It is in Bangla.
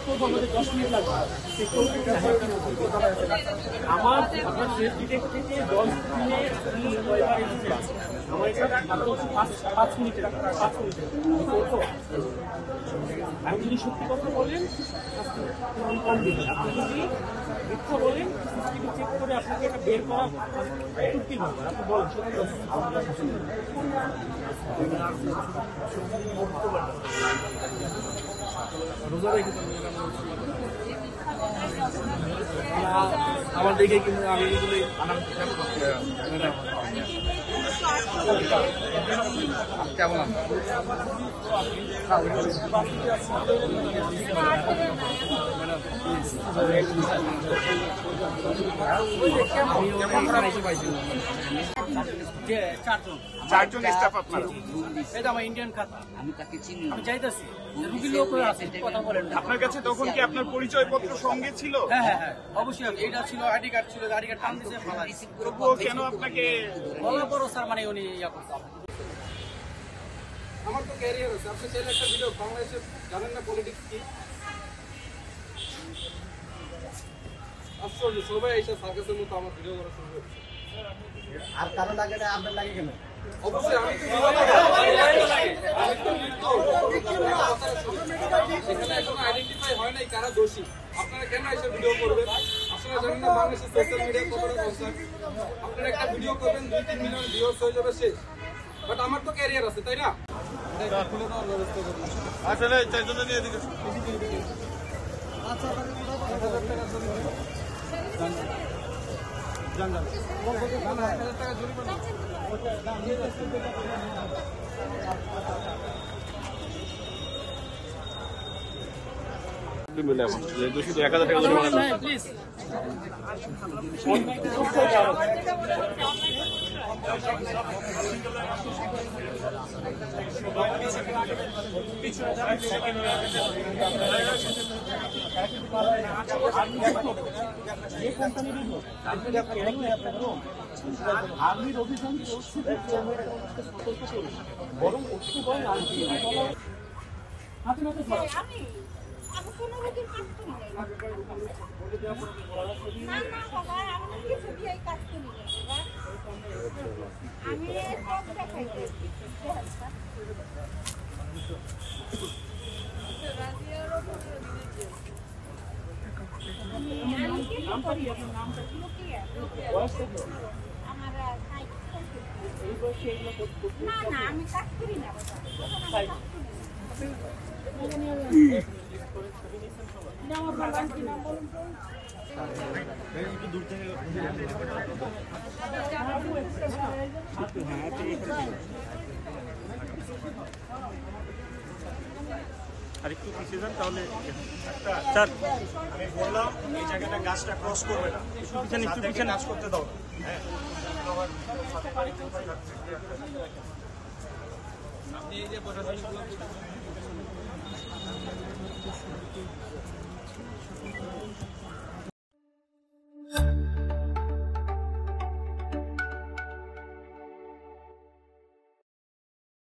করবো আমাদের 10 মিনিট লাগবে। আমার আপনার শেষ ডিটেক্ট থেকে 10 মিনিট কয়বার এসেছে আমার এটা 5 মিনিটের 5 মিনিটের আমি যদি সত্যি কথা বলেন কম দিবেন, আপনি যদি মিথ্যা বলেন সিসিটিভি চেক করে আপনাকে এটা বের করা চুক্তি হবে। আপনি বলেন আমার দেখে কিন্তু আমি এগুলো কেমন চারজন স্টাফ আপনার? এটা আমার ইন্ডিয়ান খাতা, আমি তাকে চিনি আমি চাইতেছি রুগী লোক আছে কথা বলেন। আপনার কাছে তখন কি আপনার পরিচয়পত্র সঙ্গে ছিল? হ্যাঁ হ্যাঁ হ্যাঁ অবশ্যই আছে, এটা ছিল আইডি কার্ড ছিল, আইডি কার্ড টান দিয়েছে তবুও কেন আপনাকে বলার পরও স্যার মানে উনি ইয়া করছে। আমার তো ক্যারিয়ার আছে, আপনি চাইলে একটা ভিডিও বাংলাদেশে জানেন না পলিটিক্স কি? আশ্চর্য, সবাই এইসব সার্কাসের মতো আমার ভিডিও করা শুরু করছে। আর কারো লাগে না, আপনার লাগে কেন? অবশ্যই আমি তো সেখানে এখনো আইডেন্টিফাই হয় নাই কারা দোষী। আপনারা কেন এইসব ভিডিও করবেন? আপনারা জানেন না বাংলাদেশের সোশ্যাল মিডিয়া কতটা কনসার্ন। আপনারা একটা ভিডিও করবেন 2-3 মিলিয়ন ভিউয়ার্স হয়ে যাবে শেষ। বাট আমার তো ক্যারিয়ার আছে, তাই না? খুলে দেওয়ার ব্যবস্থা করুন। আসলে চারজনে নিয়ে এদিকে শুধু 1000 টাকা প্লিজ আর্মির অভিযান চলছে, বরং একটু বলেন হাতে হাতে আমি কোনো রকম কাজ করি না, না বাবা, আমি কিছু দিয়ে কাজ করি না আমি সব দেখাই দিই। না না আমি কাজ করি না আর একটু পিছিয়ে যান তাহলে। স্যার আমি বললাম এই জায়গাটা গাছটা ক্রস করবে না, একটু পিছনে নাচ করতে দাও। আপনি এই যে প্রশাসনিকগুলো